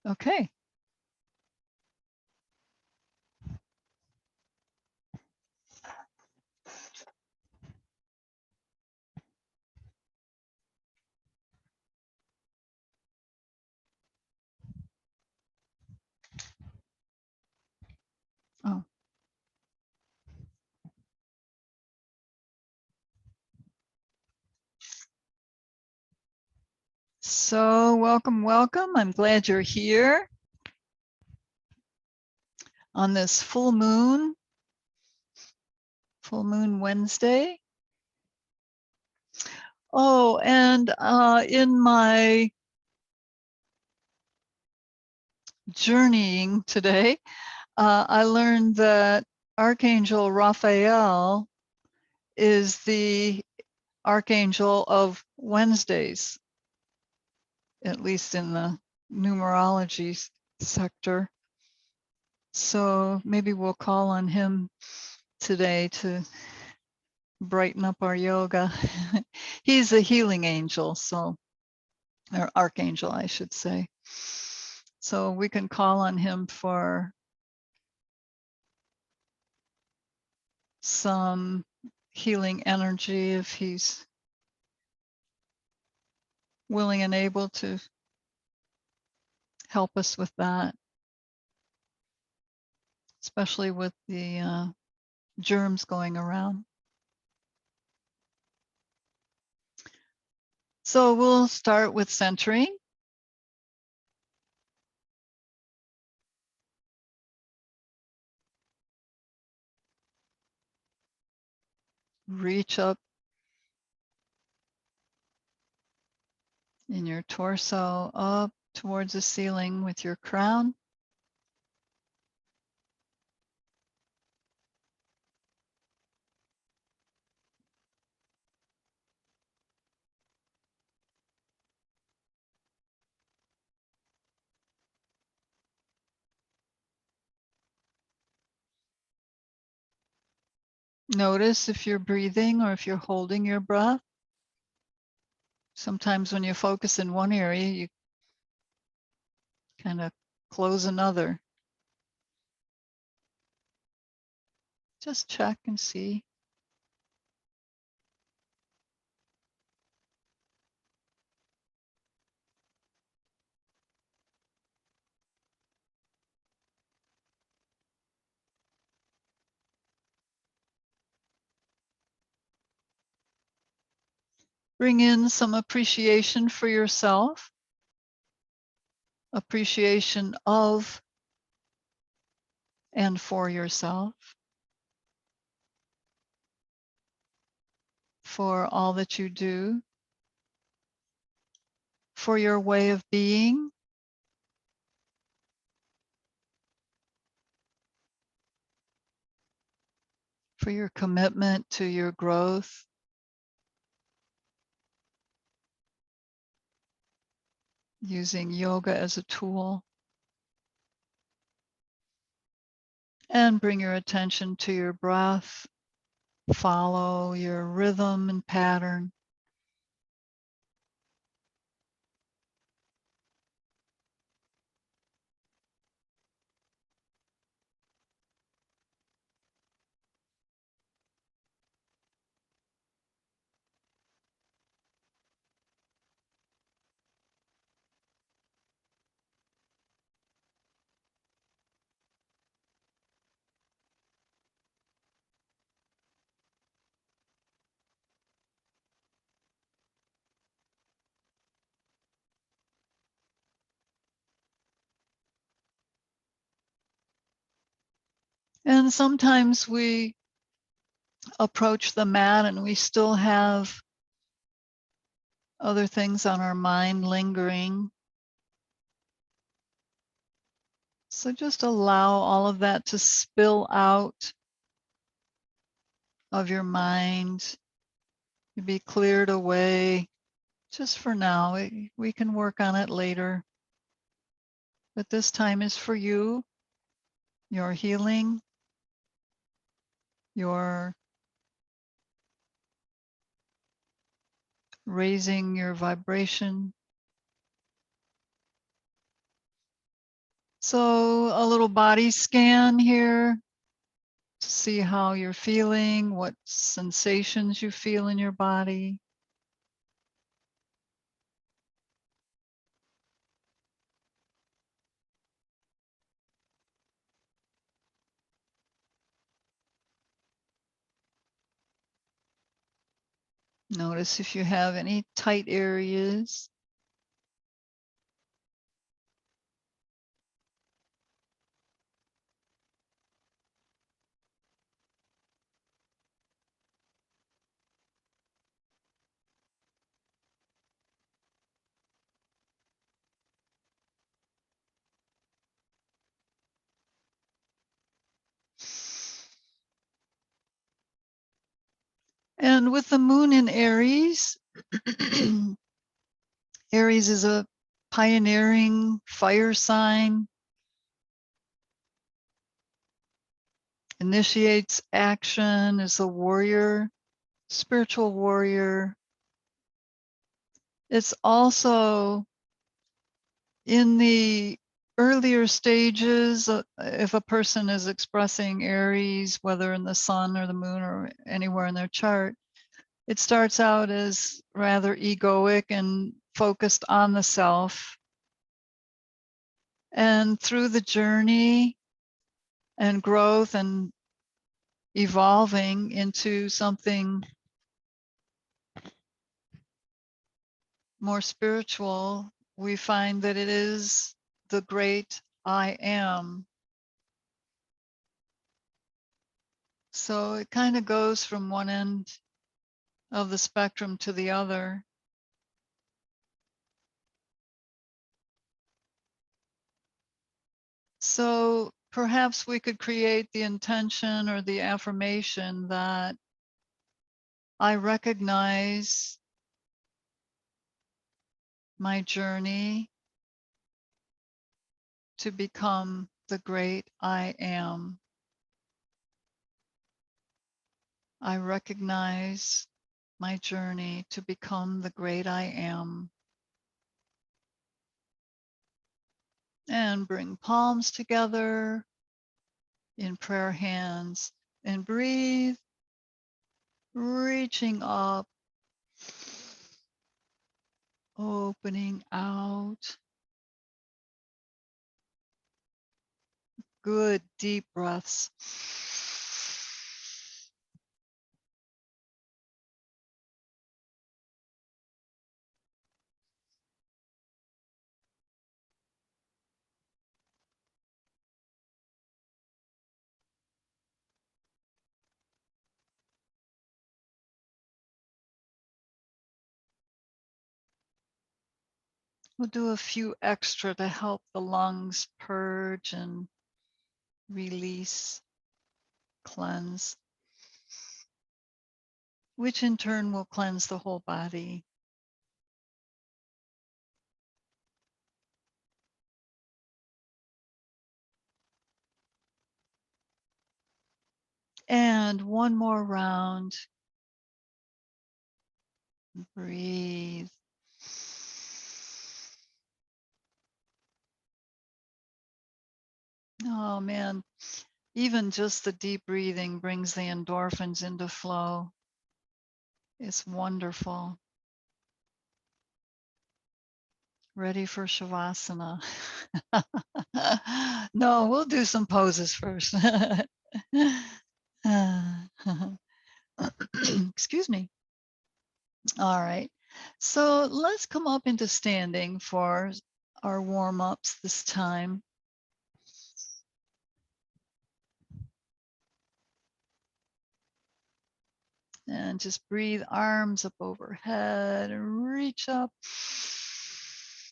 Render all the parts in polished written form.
Okay. Oh. So welcome, welcome. I'm glad you're here on this full moon Wednesday. Oh, and in my journeying today, I learned that Archangel Rafael is the Archangel of Wednesdays, at least in the numerology sector. So maybe we'll call on him today to brighten up our yoga. He's a healing angel, so, or archangel, I should say. So we can call on him for some healing energy if he's willing and able to help us with that, especially with the germs going around. So we'll start with centering. Reach up in your torso, up towards the ceiling with your crown. Notice if you're breathing or if you're holding your breath. Sometimes when you focus in one area, you kind of close another. Just check and see. Bring in some appreciation for yourself, appreciation of and for yourself, for all that you do, for your way of being, for your commitment to your growth, using yoga as a tool. And bring your attention to your breath. Follow your rhythm and pattern. And sometimes we approach the mat and we still have other things on our mind lingering. So just allow all of that to spill out of your mind, to be cleared away. Just for now, we can work on it later. But this time is for you, your healing, your raising your vibration, So a little body scan here to see how you're feeling, what sensations you feel in your body. Notice if you have any tight areas. And with the moon in Aries, Aries is a pioneering fire sign, initiates action, is a warrior, spiritual warrior. It's also in the earlier stages, if a person is expressing Aries, whether in the sun or the moon or anywhere in their chart, it starts out as rather egoic and focused on the self. And through the journey and growth and evolving into something more spiritual, we find that it is the great I am. So it kind of goes from one end of the spectrum to the other. So perhaps we could create the intention or the affirmation that I recognize my journey to become the great I am. I recognize my journey to become the great I am. And bring palms together in prayer hands and breathe, reaching up, opening out. Good deep breaths. We'll do a few extra to help the lungs purge and release, cleanse, which in turn will cleanse the whole body. And one more round. Breathe. Oh man, even just the deep breathing brings the endorphins into flow. It's wonderful. Ready for Shavasana. No, we'll do some poses first. Excuse me. All right. So let's come up into standing for our warm-ups this time. And just breathe, arms up overhead and reach up.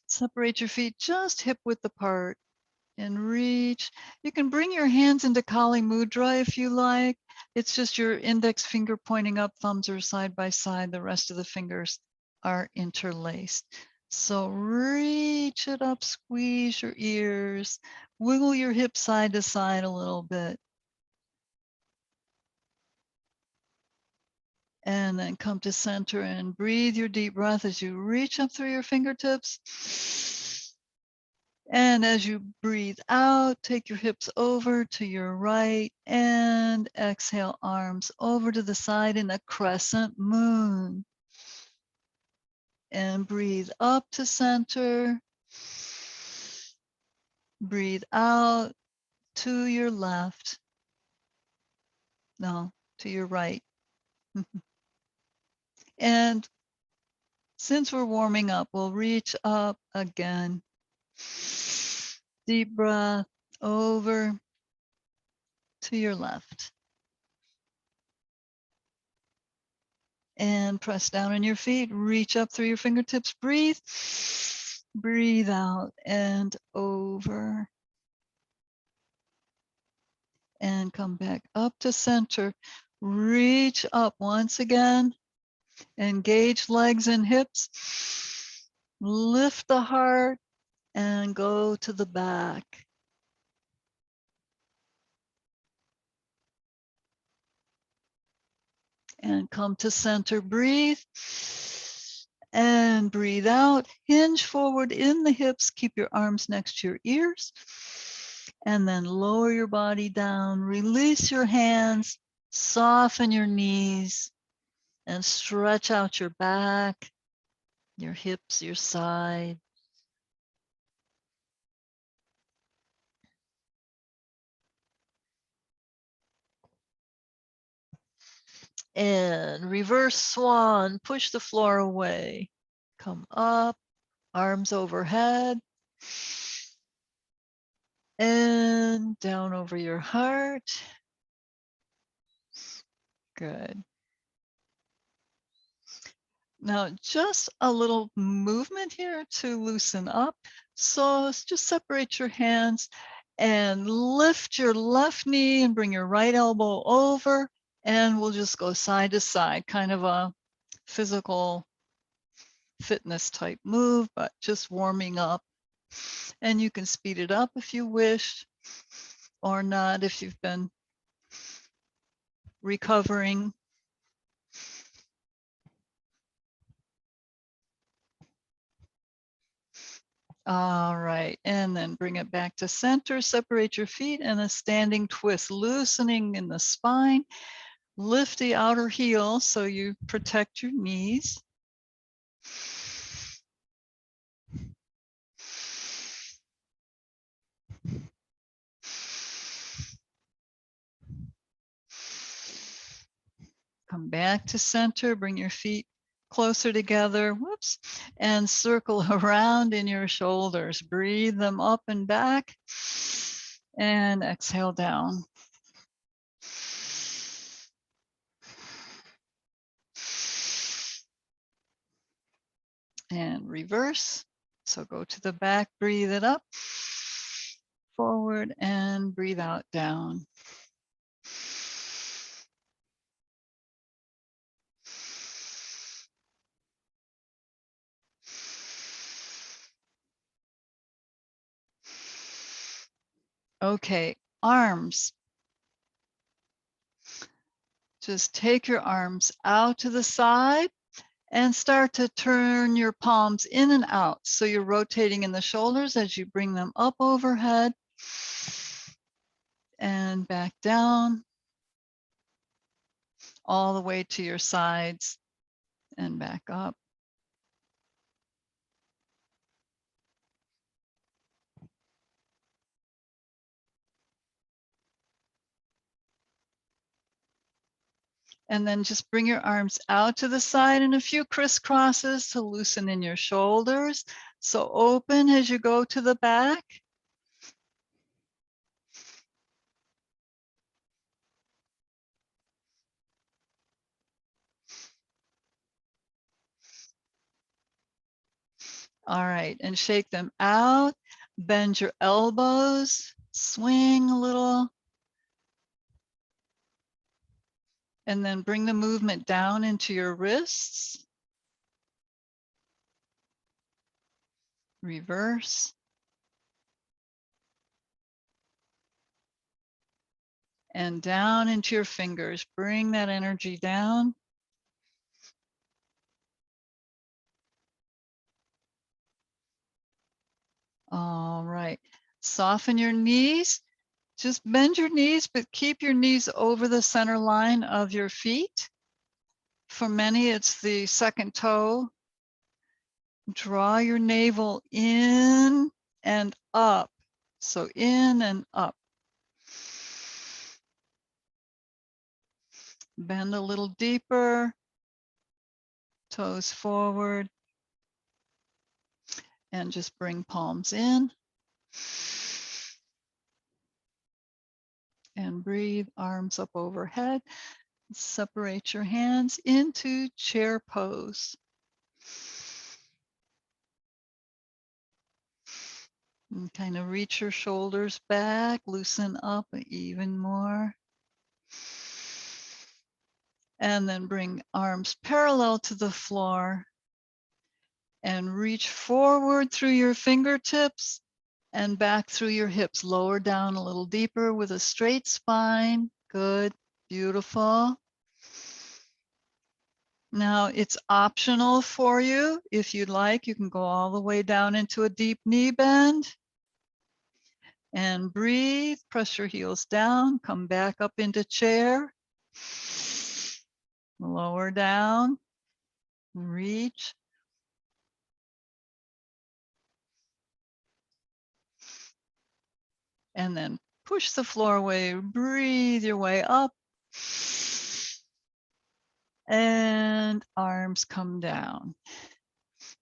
Separate your feet just hip width apart and reach. You can bring your hands into Kali Mudra if you like. It's just your index finger pointing up, thumbs are side by side. The rest of the fingers are interlaced. So reach it up, squeeze your ears, wiggle your hips side to side a little bit. And then come to center and breathe your deep breath as you reach up through your fingertips. And as you breathe out, take your hips over to your right and exhale, arms over to the side in a crescent moon. And breathe up to center. Breathe out to your left. No, to your right. And since we're warming up, we'll reach up again. Deep breath over to your left. And press down on your feet, reach up through your fingertips, breathe. Breathe out and over. And come back up to center. Reach up once again. Engage legs and hips. Lift the heart and go to the back. And come to center, breathe. And breathe out, hinge forward in the hips, keep your arms next to your ears. And then lower your body down, release your hands, soften your knees, and stretch out your back, your hips, your side. And reverse swan, push the floor away. Come up, arms overhead. And down over your heart. Good. Now, just a little movement here to loosen up. So just separate your hands and lift your left knee and bring your right elbow over. And we'll just go side to side, kind of a physical fitness type move, but just warming up. And you can speed it up if you wish, or not if you've been recovering. All right, and then bring it back to center, separate your feet and a standing twist, loosening in the spine. Lift the outer heel so you protect your knees. Come back to center, bring your feet closer together, whoops, and circle around in your shoulders. Breathe them up and back, and exhale down. And reverse. So go to the back, breathe it up, forward, and breathe out, down. Okay, arms. Just take your arms out to the side and start to turn your palms in and out. So you're rotating in the shoulders as you bring them up overhead and back down, all the way to your sides and back up. And then just bring your arms out to the side and a few crisscrosses to loosen in your shoulders. So open as you go to the back. All right, and shake them out. Bend your elbows, swing a little. And then bring the movement down into your wrists. Reverse. And down into your fingers. Bring that energy down. All right. Soften your knees. Just bend your knees, but keep your knees over the center line of your feet. For many, it's the second toe. Draw your navel in and up. So in and up. Bend a little deeper. Toes forward. And just bring palms in. And breathe, arms up overhead. Separate your hands into chair pose. And kind of reach your shoulders back, loosen up even more. And then bring arms parallel to the floor and reach forward through your fingertips and back through your hips. Lower down a little deeper with a straight spine. Good, beautiful. Now it's optional for you. If you'd like, you can go all the way down into a deep knee bend. And breathe, press your heels down, come back up into chair. Lower down, reach. And then push the floor away, breathe your way up. And arms come down.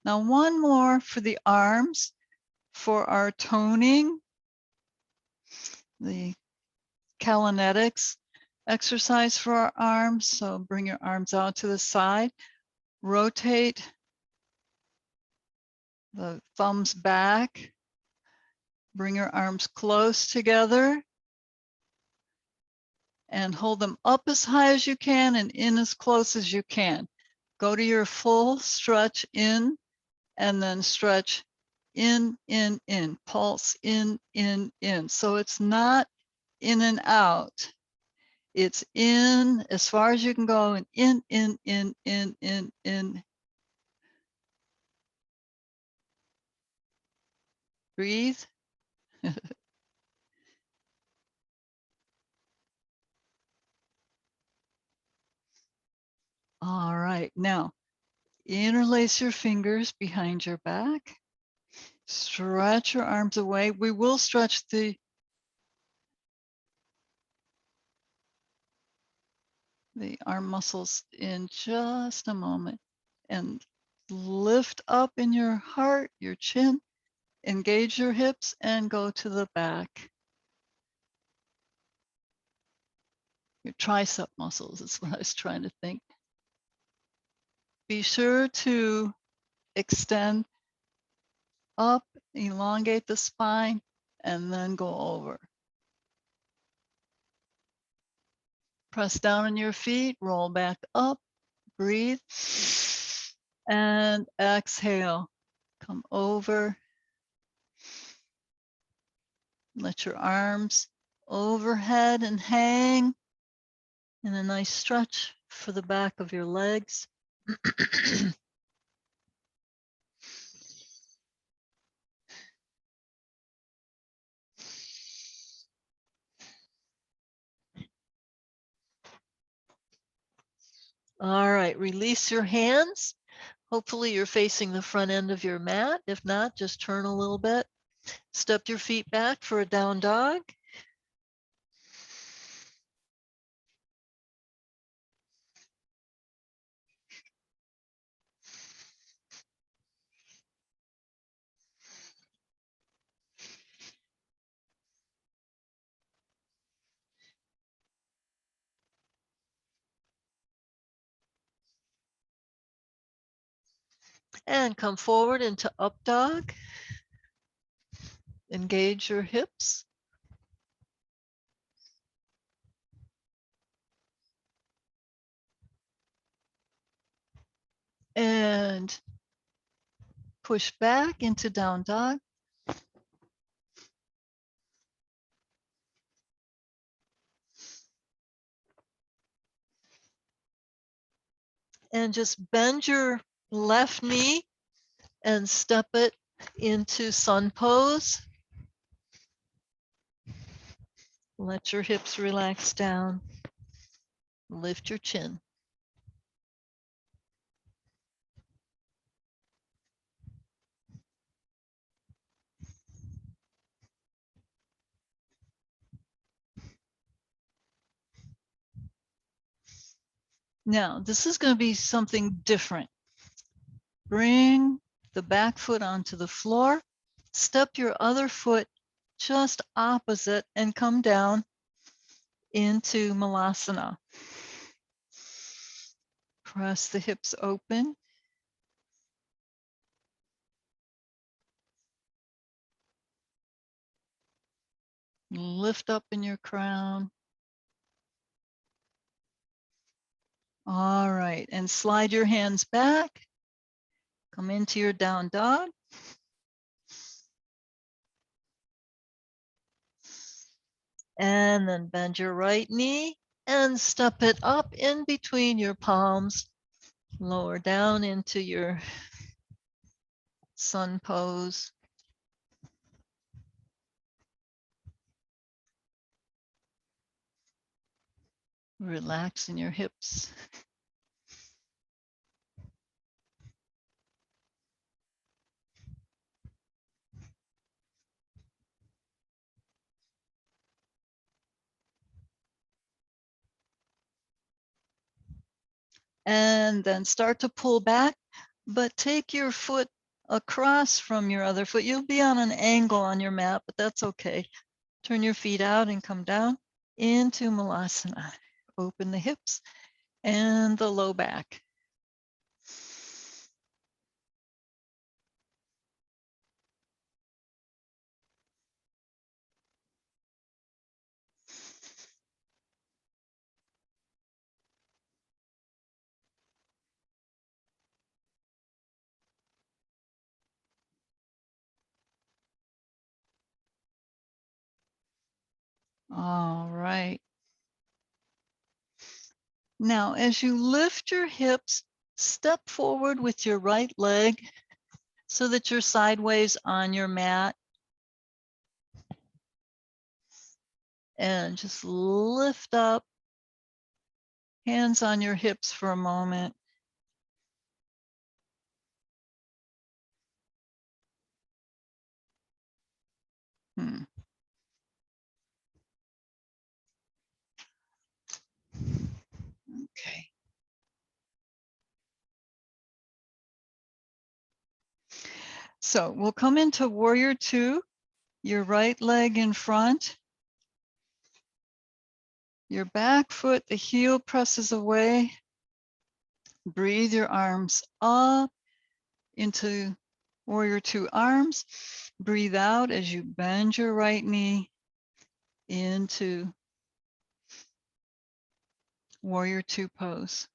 Now one more for the arms, for our toning, the Kalinetics exercise for our arms. So bring your arms out to the side, rotate the thumbs back, bring your arms close together and hold them up as high as you can and in as close as you can. Go to your full stretch in and then stretch in, pulse in. So it's not in and out. It's in as far as you can go and in. Breathe. All right, now interlace your fingers behind your back. Stretch your arms away. We will stretch the arm muscles in just a moment. And lift up in your heart, your chin, engage your hips and go to the back. Your tricep muscles is what I was trying to think. Be sure to extend up, elongate the spine, and then go over. Press down on your feet, roll back up, breathe, and exhale. Come over. Let your arms overhead and hang in a nice stretch for the back of your legs. All right, release your hands. Hopefully you're facing the front end of your mat. If not, just turn a little bit. Step your feet back for a down dog. And come forward into up dog. Engage your hips. And push back into down dog. And just bend your left knee and step it into sun pose. Let your hips relax down. Lift your chin. Now, this is going to be something different. Bring the back foot onto the floor. Step your other foot just opposite and come down into Malasana. Press the hips open. Lift up in your crown. All right, and slide your hands back. Come into your down dog. And then bend your right knee and step it up in between your palms. Lower down into your sun pose. Relax in your hips. And then start to pull back, but take your foot across from your other foot. You'll be on an angle on your mat, but that's okay. Turn your feet out and come down into Malasana. Open the hips and the low back. All right. Now, as you lift your hips, step forward with your right leg so that you're sideways on your mat. And just lift up, hands on your hips for a moment. Okay. So we'll come into warrior two, your right leg in front, your back foot, the heel presses away. Breathe your arms up into warrior two arms. Breathe out as you bend your right knee into warrior two pose.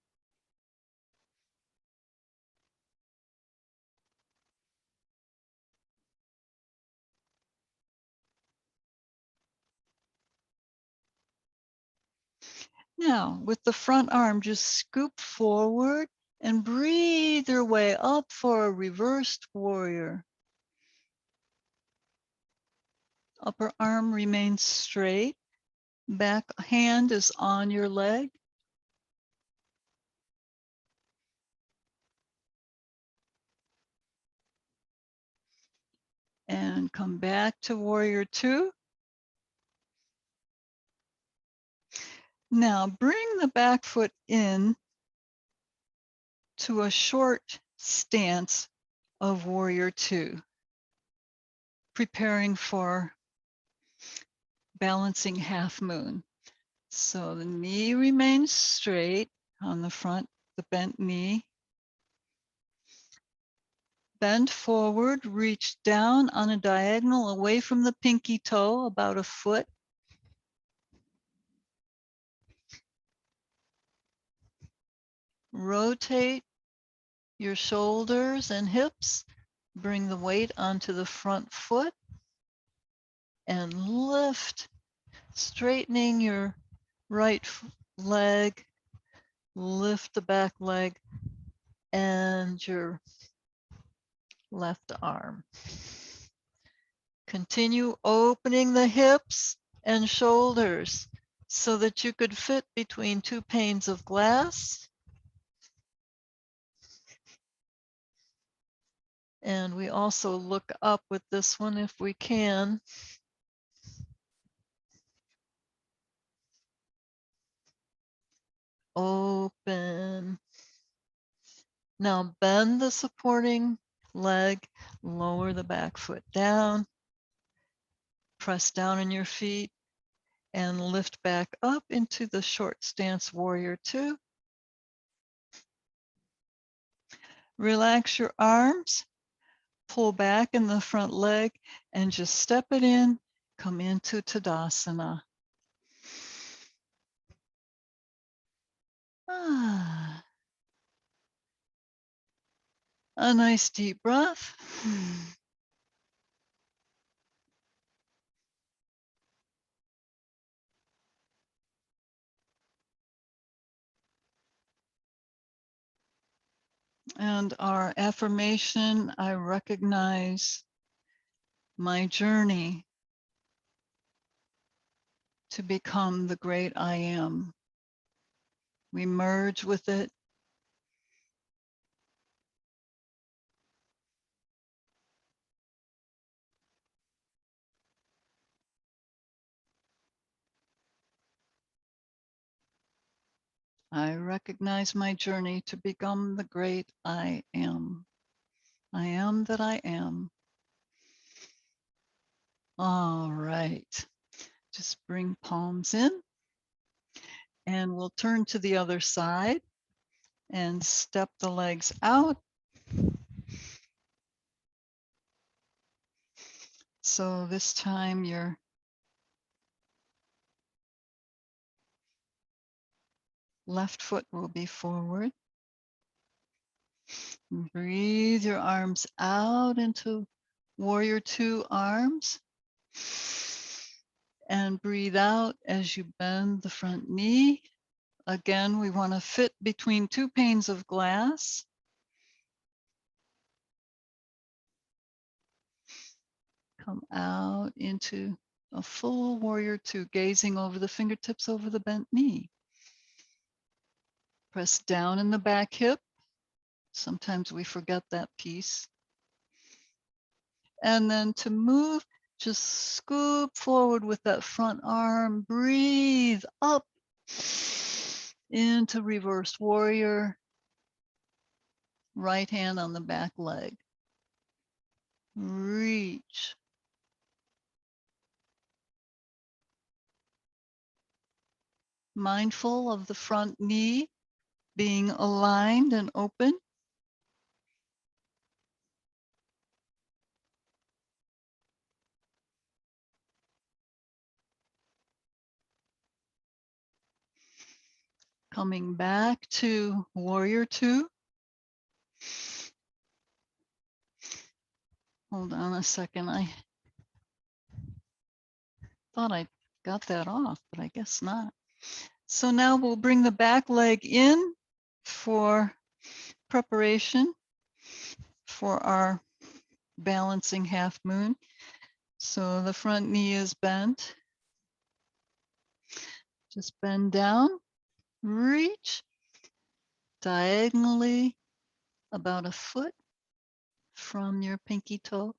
Now, with the front arm, just scoop forward and breathe your way up for a reversed warrior. Upper arm remains straight. Back hand is on your leg. And come back to warrior two. Now bring the back foot in to a short stance of warrior two, preparing for balancing half moon. So the knee remains straight on the front, the bent knee. Bend forward, reach down on a diagonal away from the pinky toe, about a foot. Rotate your shoulders and hips. Bring the weight onto the front foot and lift, straightening your right leg, lift the back leg and your left arm. Continue opening the hips, and shoulders so that you could fit between two panes of glass. And we also look up with this one if we can. Open. Now bend the supporting leg, lower the back foot down, press down on your feet, and lift back up into the short stance warrior two. Relax your arms, pull back in the front leg, and just step it in. Come into Tadasana. Ah, a nice deep breath. And our affirmation, I recognize my journey to become the great I am. We merge with it. I recognize my journey to become the great I am. I am that I am. All right. Just bring palms in and we'll turn to the other side and step the legs out. So this time your left foot will be forward. Breathe your arms out into warrior two arms. And breathe out as you bend the front knee. Again, we want to fit between two panes of glass. Come out into a full warrior two, gazing over the fingertips over the bent knee. Press down in the back hip. Sometimes we forget that piece. And then to move, just scoop forward with that front arm. Breathe up into reversed warrior. Right hand on the back leg. Reach. Mindful of the front knee being aligned and open. Coming back to warrior two. Hold on a second. I thought I got that off, but I guess not. So now we'll bring the back leg in for preparation for our balancing half moon. So the front knee is bent. Just bend down, reach diagonally about a foot from your pinky toe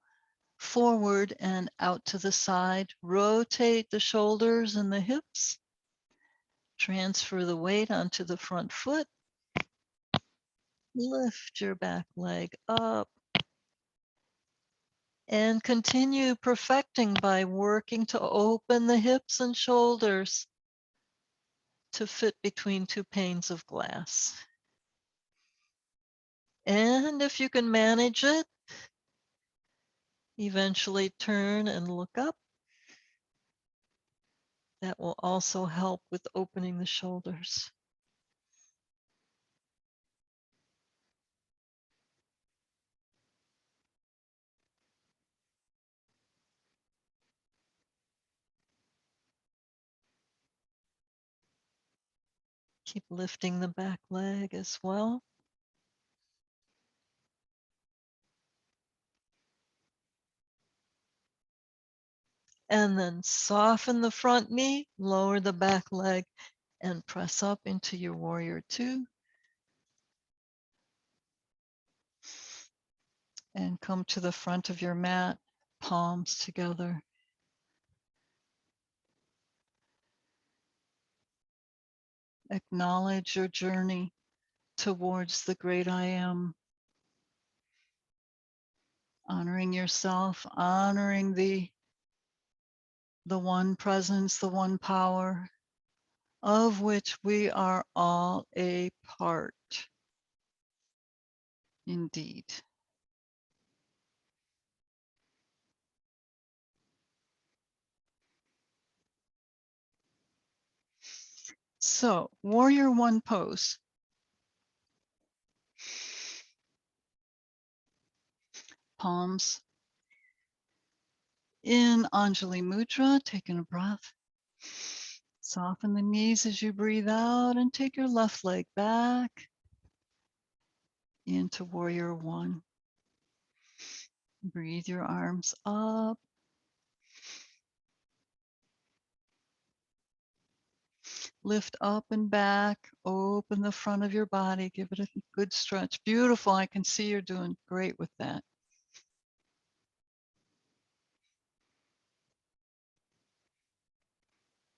forward and out to the side. Rotate the shoulders and the hips. Transfer the weight onto the front foot. Lift your back leg up. And continue perfecting by working to open the hips and shoulders to fit between two panes of glass. And if you can manage it, eventually turn and look up. That will also help with opening the shoulders. Keep lifting the back leg as well. And then soften the front knee, lower the back leg, and press up into your warrior two. And come to the front of your mat, palms together. Acknowledge your journey towards the great I am. Honoring yourself, honoring the one presence, the one power, of which we are all a part. Indeed. So, warrior one pose. Palms in Anjali Mudra, taking a breath. Soften the knees as you breathe out and take your left leg back into warrior one. Breathe your arms up. Lift up and back. Open the front of your body. Give it a good stretch. Beautiful. I can see you're doing great with that.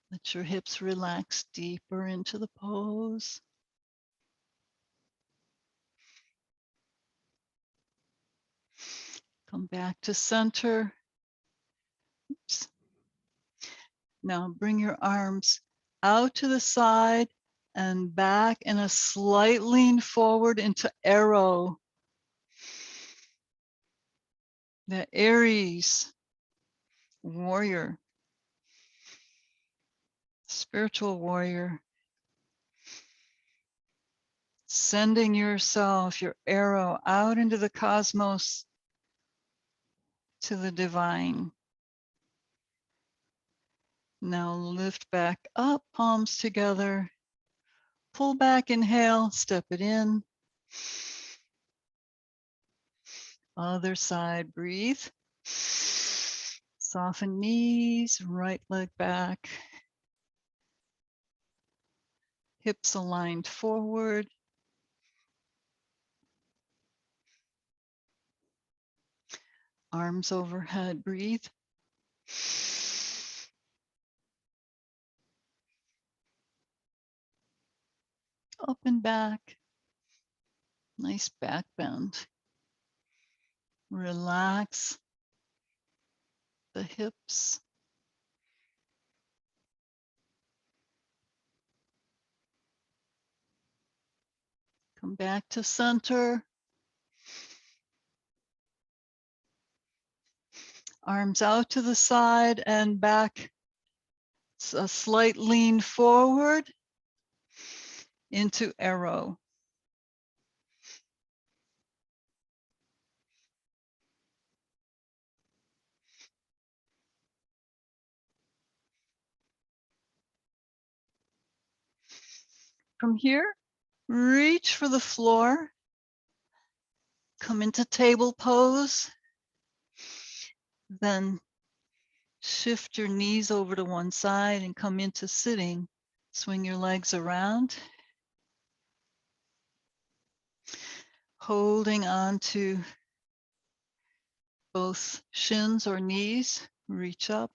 Let your hips relax deeper into the pose. Come back to center. Oops. Now bring your arms out to the side and back in a slight lean forward into arrow. The Aries warrior, spiritual warrior. Sending yourself, your arrow, out into the cosmos to the divine. Now lift back up, palms together. Pull back, inhale, step it in. Other side, breathe. Soften knees, right leg back. Hips aligned forward. Arms overhead, breathe. Up and back. Nice back bend. Relax the hips. Come back to center. Arms out to the side and back. It's a slight lean forward into arrow. From here, reach for the floor. Come into table pose. Then shift your knees over to one side and come into sitting. Swing your legs around. Holding on to both shins or knees. Reach up.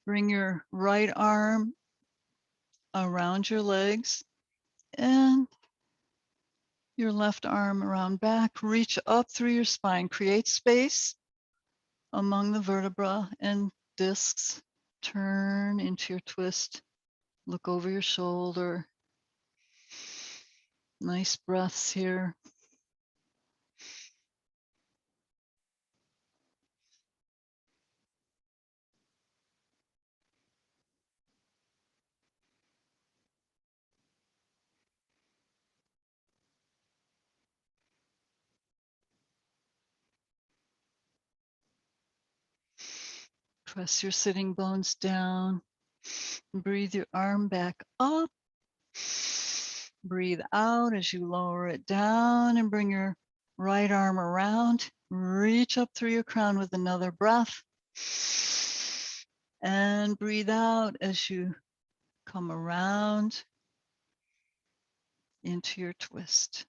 Bring your right arm around your legs and your left arm around back. Reach up through your spine. Create space among the vertebra and discs. Turn into your twist. Look over your shoulder. Nice breaths here. Press your sitting bones down. Breathe your arm back up. Breathe out as you lower it down and bring your right arm around. Reach up through your crown with another breath. And breathe out as you come around into your twist.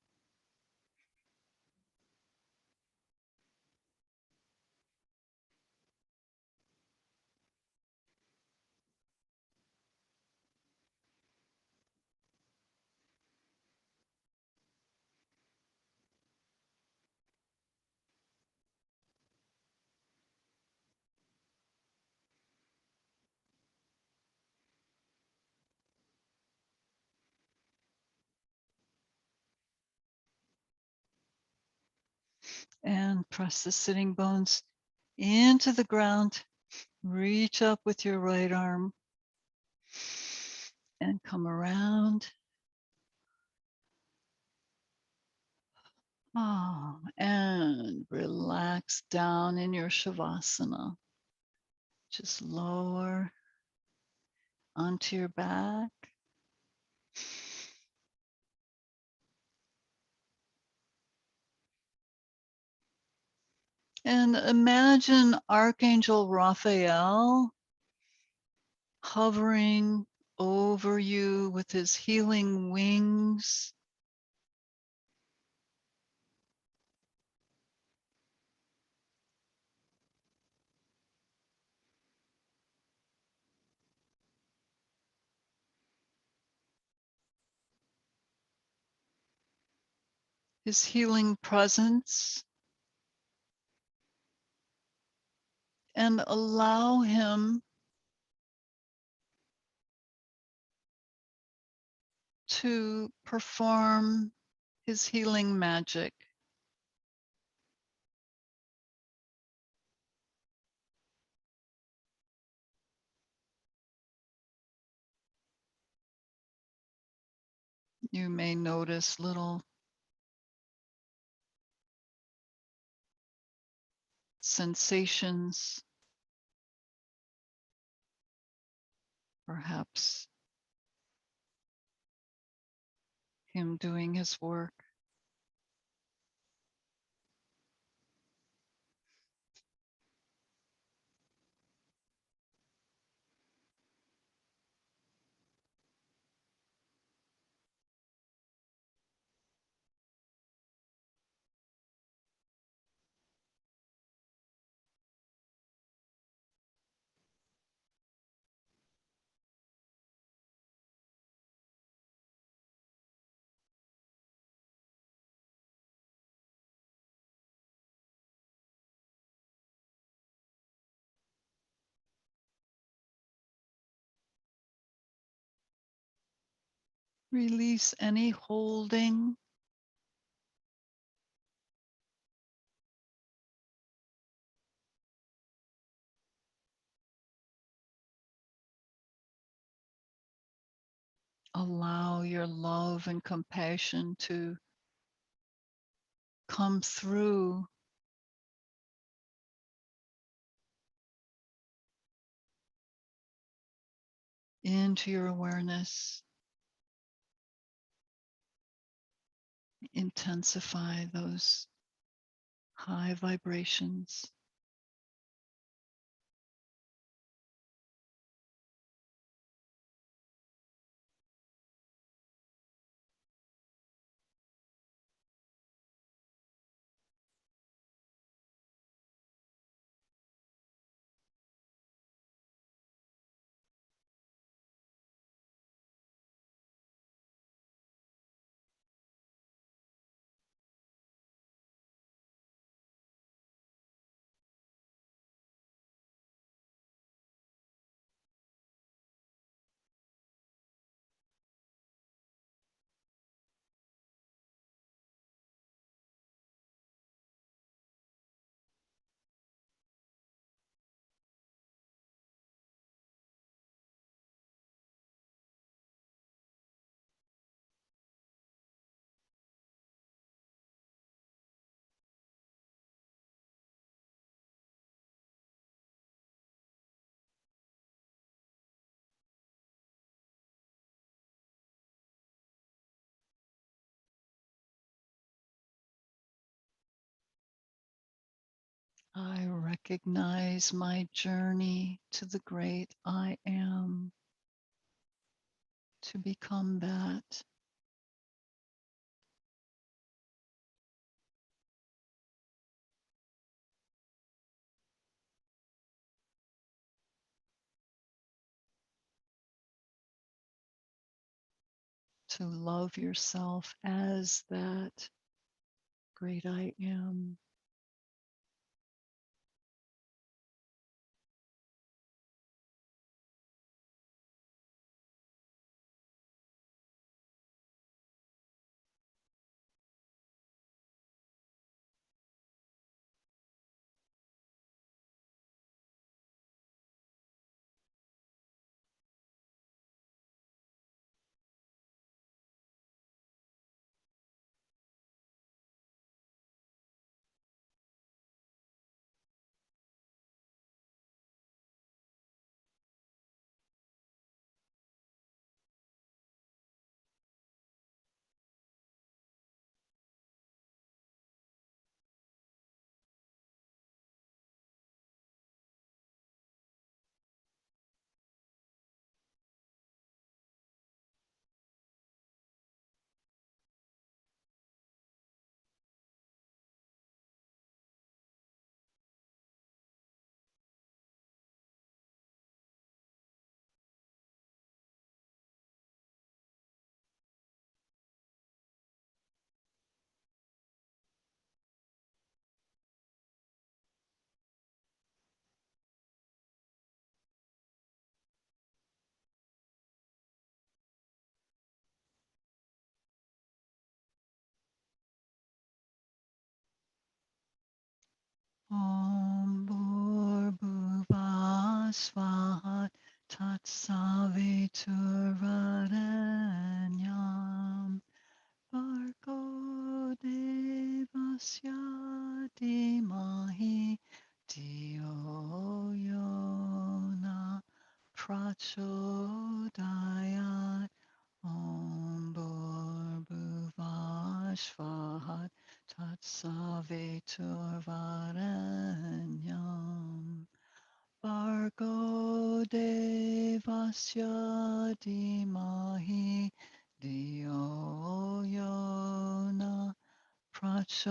And press the sitting bones into the ground. Reach up with your right arm and come around. Oh, and relax down in your Shavasana. Just lower onto your back. And imagine Archangel Raphael hovering over you with his healing wings. His healing presence, and allow him to perform his healing magic. You may notice little sensations, perhaps him doing his work. Release any holding. Allow your love and compassion to come through into your awareness. Intensify those high vibrations. I recognize my journey to the great I am, to become that. To love yourself as that great I am. Om Bhurбhuva Swaha Tatsaviturvarenyam Bhargo Devasya Dhimahi धियो yo na prachodayat. Om Bhurбhuva Swaha Tatsaviturvarenyam Bhargo Devasya Dhimahi धियो yo na prachodayat.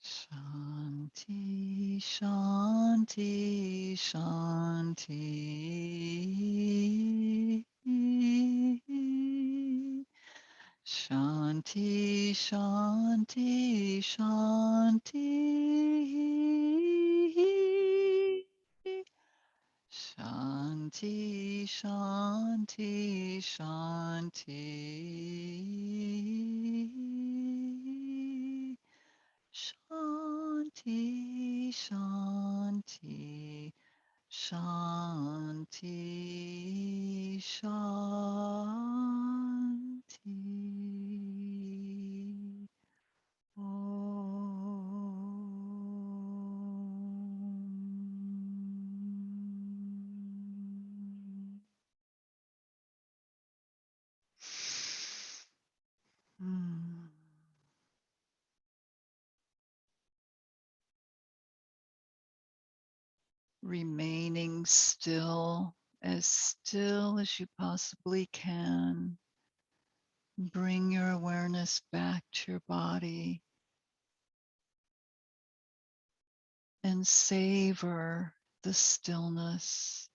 Shanti, Shanti, Shanti. Shanti, Shanti, Shanti. Shanti, Shanti, Shanti. Shanti, Shanti, Shanti, Shanti. Om. Hmm. Remaining still as you possibly can. Bring your awareness back to your body and savor the stillness.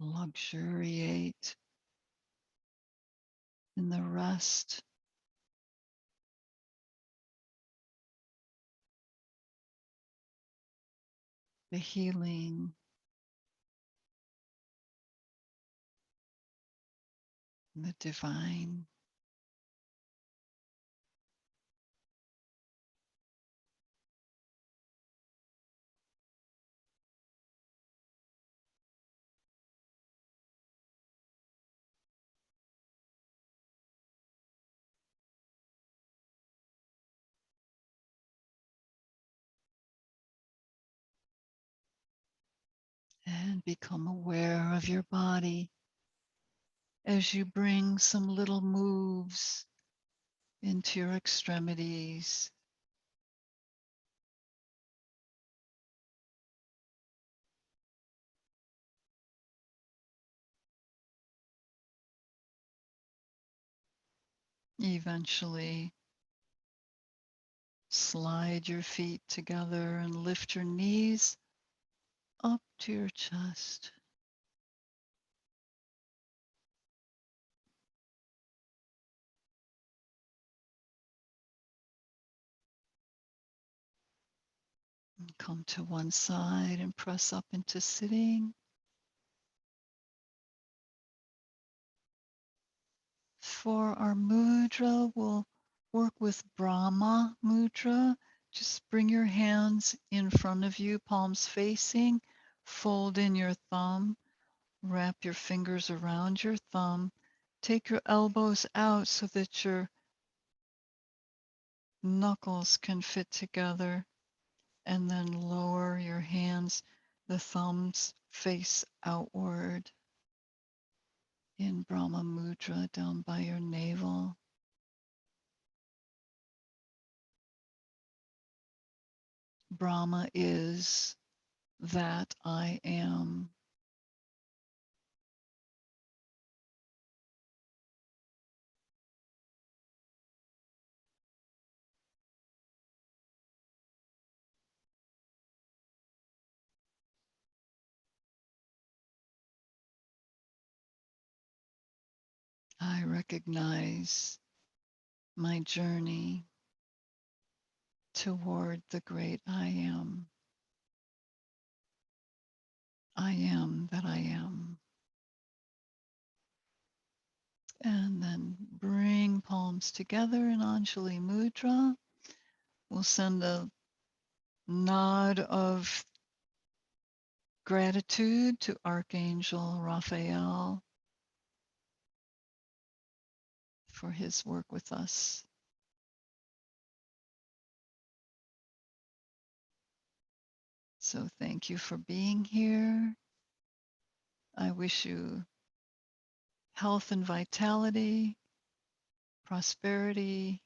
Luxuriate in the rest, the healing, the divine. And become aware of your body as you bring some little moves into your extremities. Eventually, slide your feet together and lift your knees up to your chest. And come to one side and press up into sitting. For our mudra, we'll work with Brahma mudra. Just bring your hands in front of you, palms facing, fold in your thumb, wrap your fingers around your thumb, take your elbows out so that your knuckles can fit together, and then lower your hands, the thumbs face outward in Brahma mudra down by your navel. Brahma is that I am. I recognize my journey toward the great I am. I am that I am. And then bring palms together in Anjali Mudra. We'll send a nod of gratitude to Archangel Rafael for his work with us. So thank you for being here. I wish you health and vitality, prosperity,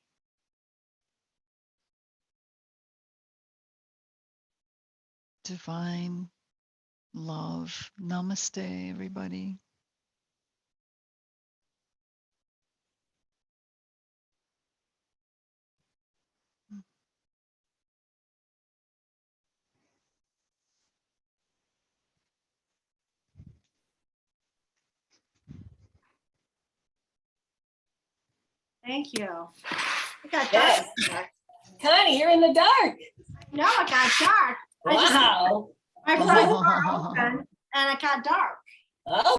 divine love. Namaste, everybody. Thank you. It got Yes. dark. Connie, you're in the dark. No, it got dark. Wow. I pressed the door open and it got dark. Oh.